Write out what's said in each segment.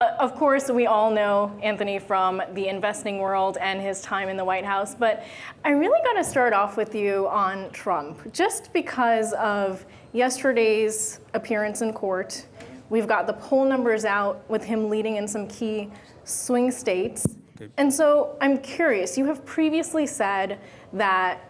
Of course, we all know Anthony from the investing world and his time in the White House, but I really got to start off with you on Trump, just because of yesterday's appearance in court. We've got the poll numbers out with him leading in some key swing states. Okay. And so I'm curious, you have previously said that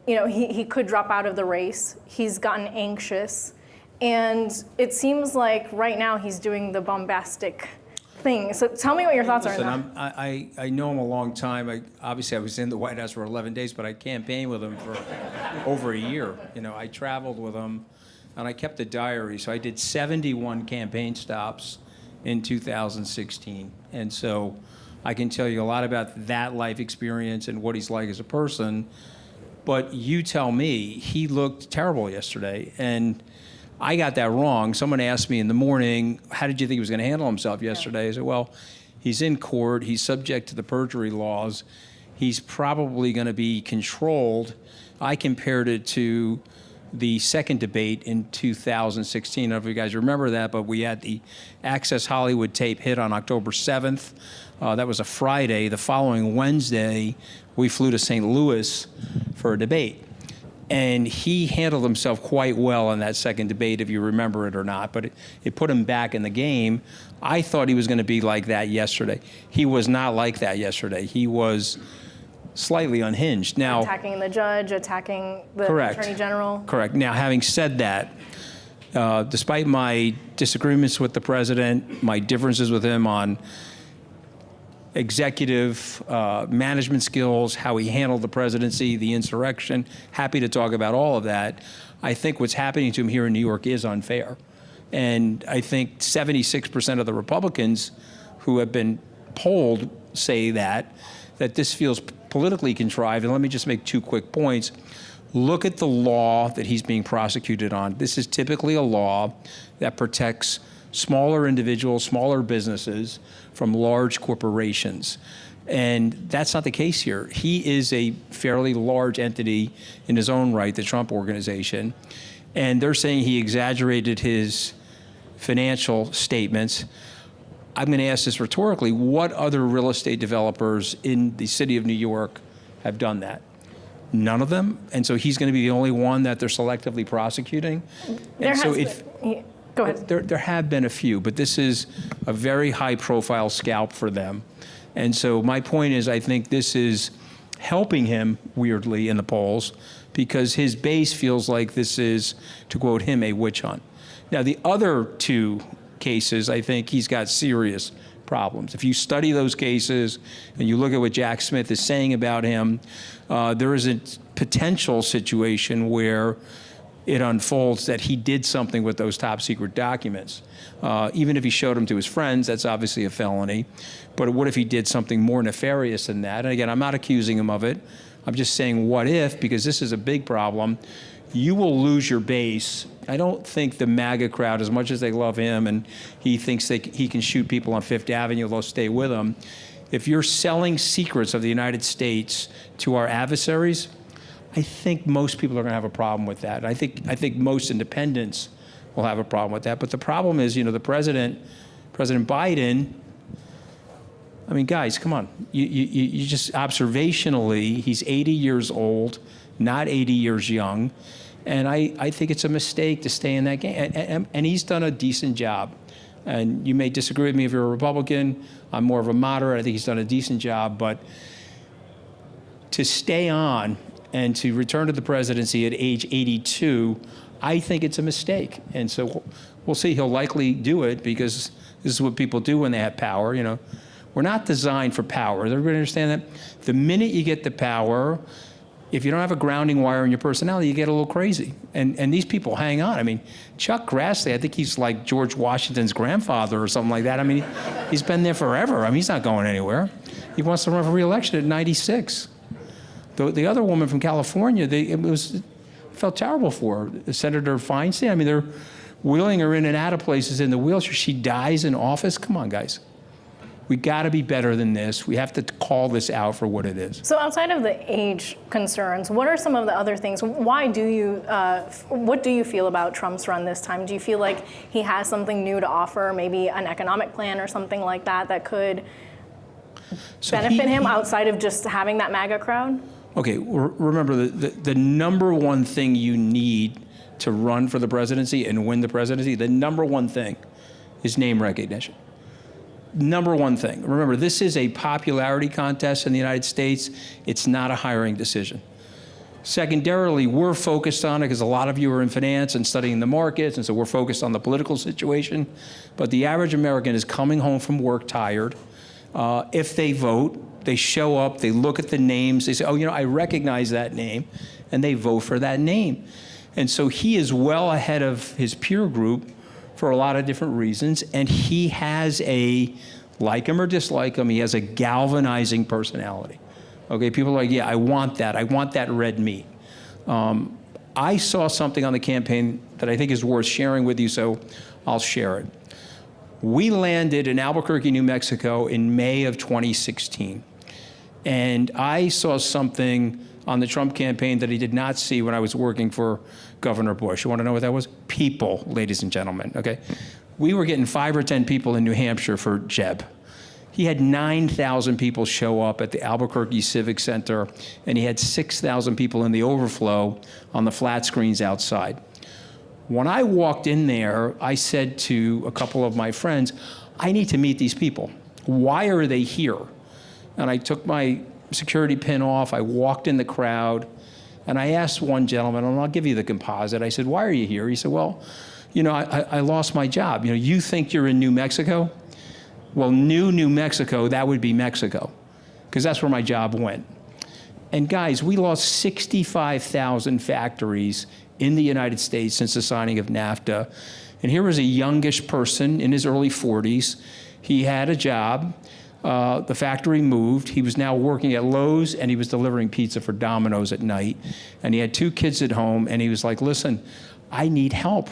he could drop out of the race. He's gotten anxious. And it seems like right now he's doing the bombastic thing. So tell me what your thoughts are on that. I know him a long time. Obviously, I was in the White House for 11 days, but I campaigned with him for over a year. I traveled with him, and I kept a diary. So I did 71 campaign stops in 2016. And so I can tell you a lot about that life experience and what he's like as a person. But you tell me, he looked terrible yesterday. And I got that wrong. Someone asked me in the morning, how did you think he was going to handle himself yesterday? I said, well, he's in court. He's subject to the perjury laws. He's probably going to be controlled. I compared it to the second debate in 2016. I don't know if you guys remember that, but we had the Access Hollywood tape hit on October 7th. That was a Friday. The following Wednesday, we flew to St. Louis for a debate. And he handled himself quite well in that second debate, if you remember it or not, but it put him back in the game. I thought he was going to be like that yesterday. He was not like that yesterday. He was slightly unhinged. Now, attacking the judge, attacking the Attorney General. Correct. Now, having said that, despite my disagreements with the president, my differences with him on executive management skills, how he handled the presidency, the insurrection, happy to talk about all of that. I think what's happening to him here in New York is unfair. And I think 76% of the Republicans who have been polled say that this feels politically contrived. And let me just make two quick points. Look at the law that he's being prosecuted on. This is typically a law that protects smaller individuals, smaller businesses from large corporations. And that's not the case here. He is a fairly large entity in his own right, the Trump Organization. And they're saying he exaggerated his financial statements. I'm going to ask this rhetorically, what other real estate developers in the city of New York have done that? None of them. And so he's going to be the only one that they're selectively prosecuting. Go ahead. There have been a few, but this is a very high-profile scalp for them. And so my point is, I think this is helping him, weirdly, in the polls, because his base feels like this is, to quote him, a witch hunt. Now, the other two cases, I think he's got serious problems. If you study those cases and you look at what Jack Smith is saying about him, there is a potential situation where it unfolds that he did something with those top secret documents. Even if he showed them to his friends, that's obviously a felony. But what if he did something more nefarious than that? And again, I'm not accusing him of it. I'm just saying what if, because this is a big problem. You will lose your base. I don't think the MAGA crowd, as much as they love him and he thinks he can shoot people on Fifth Avenue, they'll stay with him. If you're selling secrets of the United States to our adversaries, I think most people are going to have a problem with that. I think most independents will have a problem with that. But the problem is, the President Biden, I mean, guys, come on. You just observationally, he's 80 years old, not 80 years young. And I think it's a mistake to stay in that game. And he's done a decent job. And you may disagree with me if you're a Republican. I'm more of a moderate. I think he's done a decent job. But to stay on and to return to the presidency at age 82, I think it's a mistake. And so we'll see. He'll likely do it because this is what people do when they have power. We're not designed for power. Does everybody understand that? The minute you get the power, if you don't have a grounding wire in your personality, you get a little crazy. And these people hang on. I mean, Chuck Grassley, I think he's like George Washington's grandfather or something like that. I mean, he's been there forever. I mean, he's not going anywhere. He wants to run for re-election at 96. The other woman from California, it felt terrible for her, Senator Feinstein. I mean, they're wheeling her in and out of places in the wheelchair. She dies in office. Come on, guys. We got to be better than this. We have to call this out for what it is. So outside of the age concerns, what are some of the other things? What do you feel about Trump's run this time? Do you feel like he has something new to offer, maybe an economic plan or something like that that could benefit him outside of just having that MAGA crowd? Okay, remember the number one thing you need to run for the presidency and win the presidency, the number one thing is name recognition. Number one thing. Remember, this is a popularity contest in the United States. It's not a hiring decision. Secondarily, we're focused on it because a lot of you are in finance and studying the markets, and so we're focused on the political situation. But the average American is coming home from work tired. If they vote, they show up, they look at the names, they say, oh, I recognize that name, and they vote for that name. And so he is well ahead of his peer group for a lot of different reasons, and he has like him or dislike him, he has a galvanizing personality. Okay, people are like, yeah, I want that red meat. I saw something on the campaign that I think is worth sharing with you, so I'll share it. We landed in Albuquerque, New Mexico in May of 2016, and I saw something on the Trump campaign that he did not see when I was working for Governor Bush. You want to know what that was? People, ladies and gentlemen, okay? We were getting 5 or 10 people in New Hampshire for Jeb. He had 9,000 people show up at the Albuquerque Civic Center, and he had 6,000 people in the overflow on the flat screens outside. When I walked in there, I said to a couple of my friends, I need to meet these people. Why are they here? And I took my security pin off, I walked in the crowd, and I asked one gentleman, and I'll give you the composite, I said, why are you here? He said, well, I lost my job. You think you're in New Mexico? Well, New Mexico, that would be Mexico, because that's where my job went. And guys, we lost 65,000 factories in the United States since the signing of NAFTA. And here was a youngish person in his early 40s. He had a job. The factory moved. He was now working at Lowe's, and he was delivering pizza for Domino's at night. And he had 2 kids at home, and he was like, listen, I need help.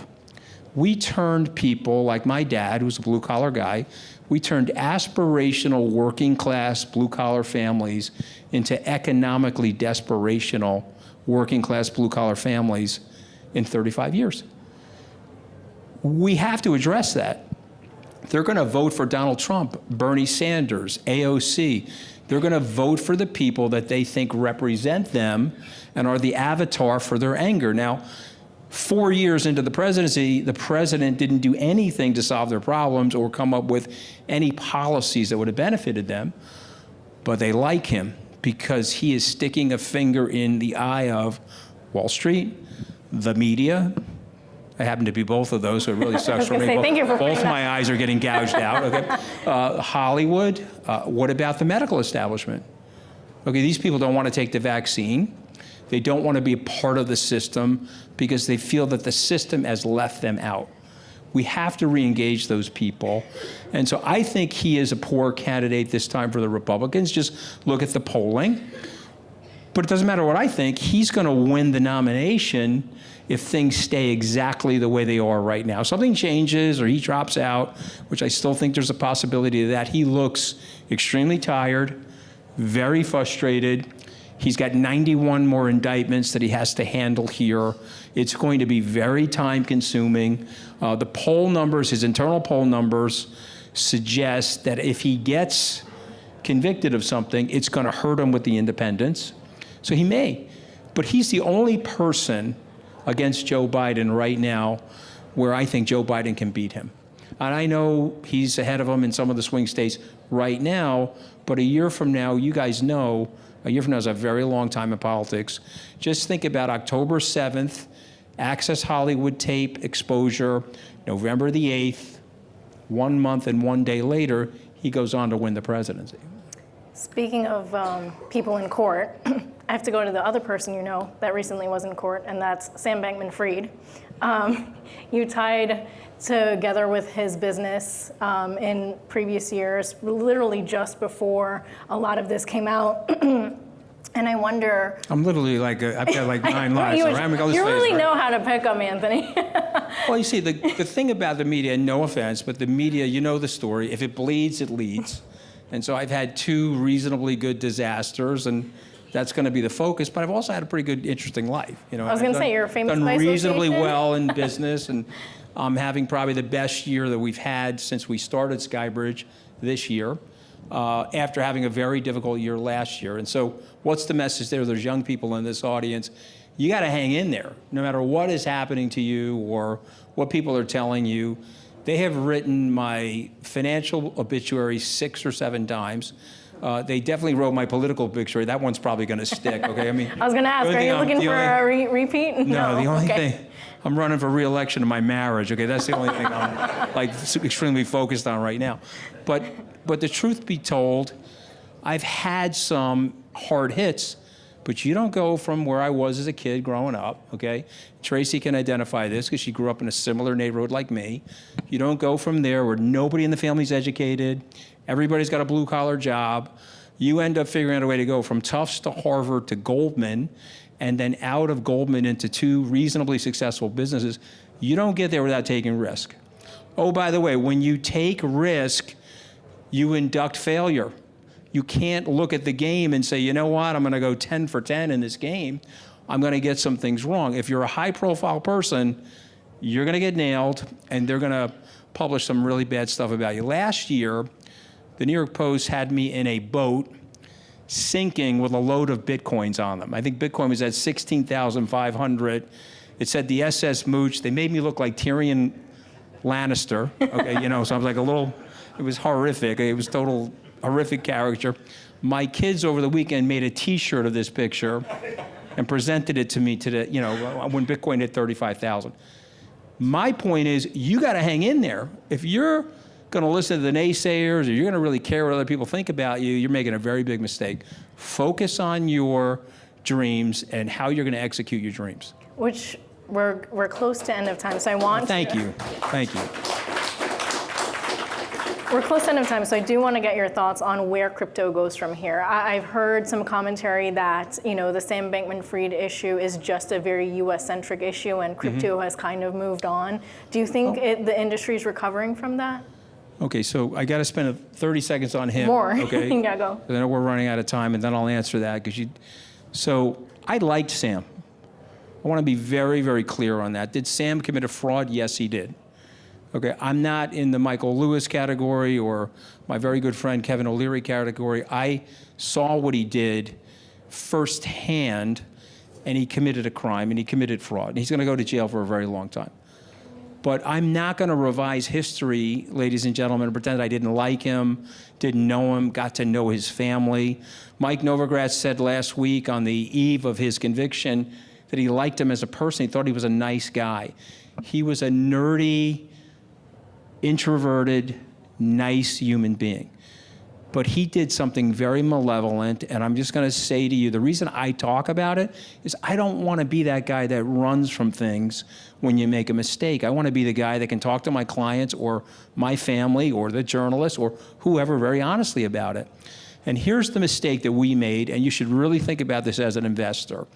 We turned people like my dad, who's a blue-collar guy, we turned aspirational working-class blue-collar families into economically desperational working-class blue-collar families in 35 years. We have to address that. They're going to vote for Donald Trump, Bernie Sanders, AOC. They're going to vote for the people that they think represent them and are the avatar for their anger. Now, 4 years into the presidency, the president didn't do anything to solve their problems or come up with any policies that would have benefited them, but they like him because he is sticking a finger in the eye of Wall Street, the media. I happen to be both of those, so it really sucks for me. Both my eyes are getting gouged out. Okay, Hollywood. What about the medical establishment? Okay, these people don't want to take the vaccine. They don't want to be a part of the system because they feel that the system has left them out. We have to re-engage those people. And so I think he is a poor candidate this time for the Republicans. Just look at the polling. But it doesn't matter what I think. He's going to win the nomination if things stay exactly the way they are right now. Something changes or he drops out, which I still think there's a possibility of that. He looks extremely tired, very frustrated. He's got 91 more indictments that he has to handle here. It's going to be very time-consuming. The poll numbers, his internal poll numbers, suggest that if he gets convicted of something, it's going to hurt him with the independents. So he may. But he's the only person against Joe Biden right now where I think Joe Biden can beat him. And I know he's ahead of him in some of the swing states right now, but a year from now, you guys know, a year from now is a very long time in politics. Just think about October 7th, Access Hollywood tape exposure, November the 8th, 1 month and 1 day later, he goes on to win the presidency. Speaking of people in court, I have to go to the other person you know that recently was in court, and that's Sam Bankman-Fried. You tied together with his business in previous years, literally just before a lot of this came out. And I wonder... I'm literally like, I've got like 9 lives. You really know how to pick them, Anthony. Well, you see, the thing about the media, and no offense, but the media, you know the story. If it bleeds, it leads. And so I've had 2 reasonably good disasters, and that's going to be the focus. But I've also had a pretty good, interesting life. You know, I was going to say, you're a famous done by reasonably association. well in business, and I'm having probably the best year that we've had since we started SkyBridge this year, after having a very difficult year last year. And so what's the message there? There's young people in this audience. You got to hang in there, no matter what is happening to you or what people are telling you. They have written my financial obituary 6 or 7 times. They definitely wrote my political obituary. That one's probably going to stick. Okay, I mean, I was going to ask, are you looking for a repeat? No, the only thing, I'm running for re-election in my marriage. Okay, that's the only thing I'm like extremely focused on right now. But the truth be told, I've had some hard hits. But you don't go from where I was as a kid growing up, okay? Tracy can identify this because she grew up in a similar neighborhood like me. You don't go from there where nobody in the family's educated, everybody's got a blue-collar job. You end up figuring out a way to go from Tufts to Harvard to Goldman, and then out of Goldman into 2 reasonably successful businesses. You don't get there without taking risk. Oh, by the way, when you take risk, you induct failure. You can't look at the game and say, you know what, I'm going to go 10 for 10 in this game. I'm going to get some things wrong. If you're a high-profile person, you're going to get nailed, and they're going to publish some really bad stuff about you. Last year, the New York Post had me in a boat sinking with a load of Bitcoins on them. I think Bitcoin was at 16,500. It said the SS Mooch. They made me look like Tyrion Lannister. Okay, you know, so I was like a little, it was horrific. It was total horrific caricature. My kids over the weekend made a T-shirt of this picture and presented it to me today, you know, when Bitcoin hit 35,000. My point is, you got to hang in there. If you're going to listen to the naysayers or you're going to really care what other people think about you, you're making a very big mistake. Focus on your dreams and how you're going to execute your dreams. Which we're close to end of time, so I want Thank you. We're close to end of time, so I do want to get your thoughts on where crypto goes from here. I've heard some commentary that, you know, the Sam Bankman-Fried issue is just a very U.S.-centric issue, and crypto has kind of moved on. Do you think the industry is recovering from that? Okay, so I got to spend 30 seconds on him. More. Okay. Yeah, go. I know we're running out of time, and then I'll answer that because you. So I liked Sam. I want to be very, very clear on that. Did Sam commit a fraud? Yes, he did. Okay, I'm not in the Michael Lewis category or my very good friend Kevin O'Leary category. I saw what he did firsthand, and he committed a crime, and he committed fraud. And he's going to go to jail for a very long time. But I'm not going to revise history, ladies and gentlemen, and pretend I didn't like him, didn't know him, got to know his family. Mike Novogratz said last week on the eve of his conviction that he liked him as a person. He thought he was a nice guy. He was a nerdy, introverted, nice human being. But he did something very malevolent, and I'm just going to say to you, the reason I talk about it is I don't want to be that guy that runs from things when you make a mistake. I want to be the guy that can talk to my clients or my family or the journalist or whoever very honestly about it. And here's the mistake that we made, and you should really think about this as an investor.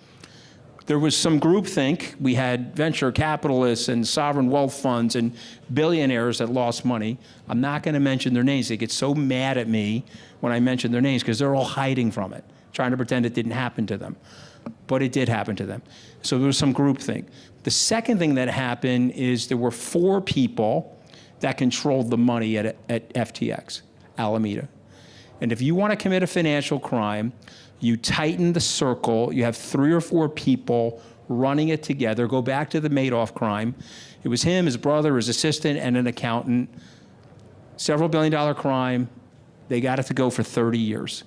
There was some groupthink. We had venture capitalists and sovereign wealth funds and billionaires that lost money. I'm not going to mention their names. They get so mad at me when I mention their names because they're all hiding from it, trying to pretend it didn't happen to them. But it did happen to them. So there was some groupthink. The second thing that happened is there were 4 people that controlled the money at FTX, Alameda. And if you want to commit a financial crime, you tighten the circle. You have 3 or 4 people running it together. Go back to the Madoff crime. It was him, his brother, his assistant, and an accountant. Several billion-dollar crime. They got it to go for 30 years.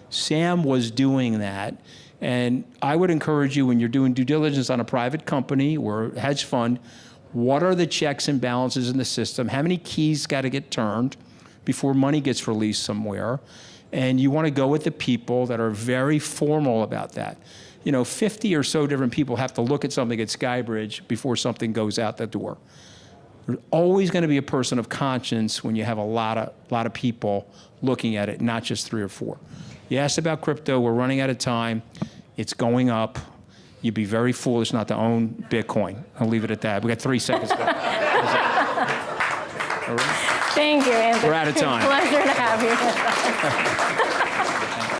Sam was doing that. And I would encourage you, when you're doing due diligence on a private company or a hedge fund, what are the checks and balances in the system? How many keys got to get turned before money gets released somewhere? And you want to go with the people that are very formal about that. You know, 50 or so different people have to look at something at SkyBridge before something goes out the door. There's always going to be a person of conscience when you have a lot of people looking at it, not just 3 or 4. You asked about crypto. We're running out of time. It's going up. You'd be very foolish not to own Bitcoin. I'll leave it at that. We got 3 seconds left. All right. Thank you, Anthony. We're out of time. Pleasure to have you with us.